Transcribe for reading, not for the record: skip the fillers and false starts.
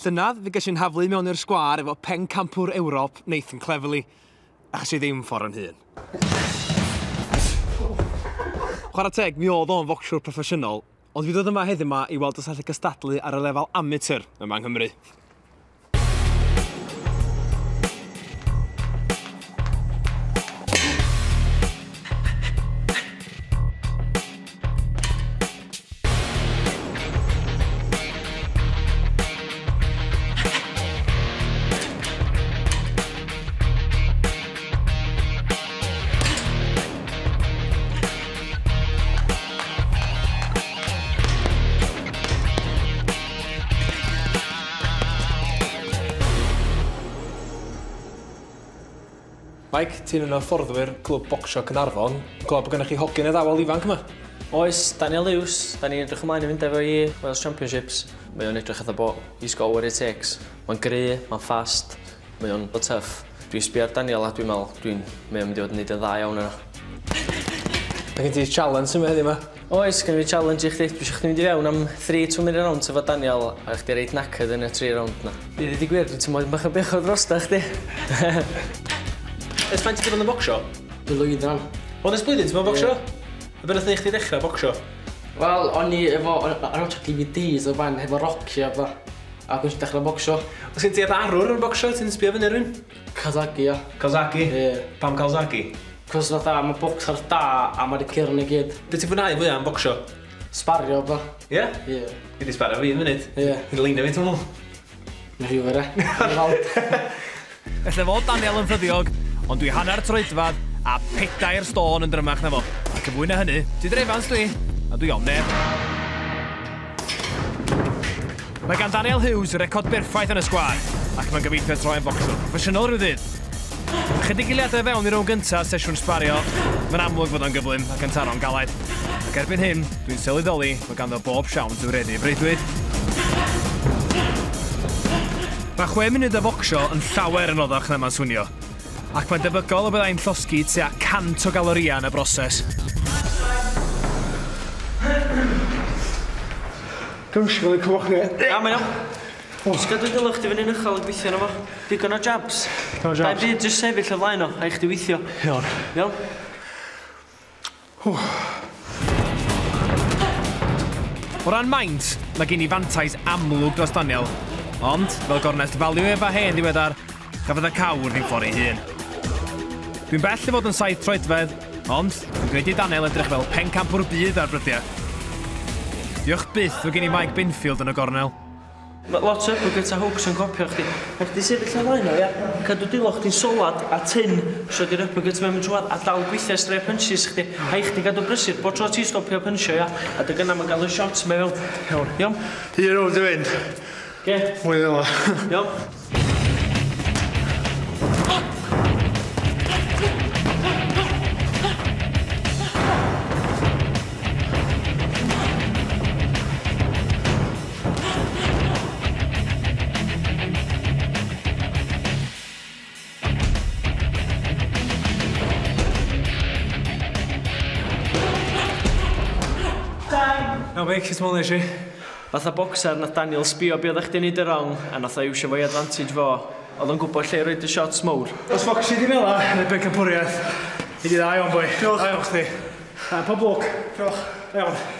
Llynydd, fi gallu'n haflu mewn i'r sgwar efo pencampwr Ewrop Nathan Cleverly, achos i ddim ffordd yn hun. Chwarae teg, mi oedd o'n focsiwr proffesiynol, ond fi ddod yma heddiw yma i weld os allai gystadlu ar y lefel amateur yma yng Nghymru. Mike, ti'n un o fforddwyr clwb bocsio Caernarfon. Glwb bod gennych chi hogyn addawol ifanc yma? Oes, Daniel Hughes. Da ni'n edrych ymlaen i fynd efo i Wales Championships. Mae o'n edrych efo i sgol what it takes. Mae'n gry, mae'n fast, mae o'n tough. Dwi'n sbio ar Daniel a dwi'n meddwl mae o'n mynd i fod yn neud y dda iawn yna. Da gen ti challenge yma heddiw yma? Oes, gen i challenge i chdi. Dwi eisiau chdi mynd i fewn am 3 2-minute round efo Daniel a chdi reid knackered yn y 3 round na. Bydd i gwir, dwi'n tymod bach o bechod drosta chdi. Ys faint ti bod yn bocsio? Blwyddyn. O, nes blwyddyn ti'n bod yn bocsio? A beth wnaeth chdi ddechrau bocsio? Wel, o'n i efo arwtio DVDs o fan, efo Rocky a fa. A gwnes i dechrau bocsio. Os gen ti arwr yn bocsio, ti'n sbio fyny rhywun? Kazaki, ia. Kazaki? Ie. Pam Kazaki? Cos fatha, mae bocsar da a mae'r cyrn i gyd. Be ti'n fwynhau fwyaf yn bocsio? Sbario, fa. Ie? Ie. Fi di sbario fi yn munud. Ie. Fi'n leinio fi, ti'n mwyn? Mae'n rhywbeth, e. Felly fod Daniel yn ffyddiog, ond dwi hanner troedfad a 4 stôn yn drymach na fo. Ac yn fwy na hynny, ti drefans dwi, a dwi ond neb. Mae gan Daniel Hughes record berffaith yn y sgwar, ac mae'n gobeithio troi yn bocswr proffesiynol rhyw ddydd. Chydig eiliadau fewn i rown gyntaf sesiwn sbario, mae'n amlwg fod o'n gyflym ac yn taro'n galed. Ac erbyn hyn, dwi'n sylweddoli fod ganddo bob siawns i'w reddi breuddwyd. Mae 6 munud o focsio yn llawer yn oddach na ma'n swnio, ac mae'n debygol o byddai'n llosgi tua 100 o galoria yn y broses. Dwi'n siŵr yn cywach ni. Ia, mae'n iawn. Just gadw dylech ti fyny'n uchel y gweithio na fo. Digon o jabs. Digon o jabs. Da'i byd jyst sefyll o flaen o, a i chdi weithio. Iawn. Iawn? O ran maint, mae gen i fantais amlwg dros Daniel. Ond, fel gornest value efo hen ddiweddar, gafodd y cawr ddim ffordd ei hun. Dwi'n bell i fod yn 7 troedfedd, ond dwi'n gwneud i Daniel edrych fel pencampwr byd ar brydiau. Diolch byth fod gen i Mike Binfield yn y gornel. Mae lot o uppercuts a hooks yn copio chdi. A chdi sefyll o flaen o, ia? Cadw diloch chdi'n solad a tin, so di'r uppercuts mewn trwad a dal gweithio stray punches chdi. A i chdi gadw brysur, bod tro ti stopio punchio, ia? A dy gynnam yn gael y shots mewn. Iawn. Iawn? Hir o'r dy fynd. Ge? Mwy ddela. Iawn? Iawn, Mick, sut mwyn eisiau? Fatha Bocsar, nath Daniel sbio be oeddech chdi'n neud y wrong, a nath o iwsio fo'i advantage fo. Oedd o'n gwybod lle roed y shots mowr. Os Foxy di fel neu bencampwriaeth, i di dda iawn, boi. Diolch. Da iawn chdi. Pob lwc. Diolch. Iawn.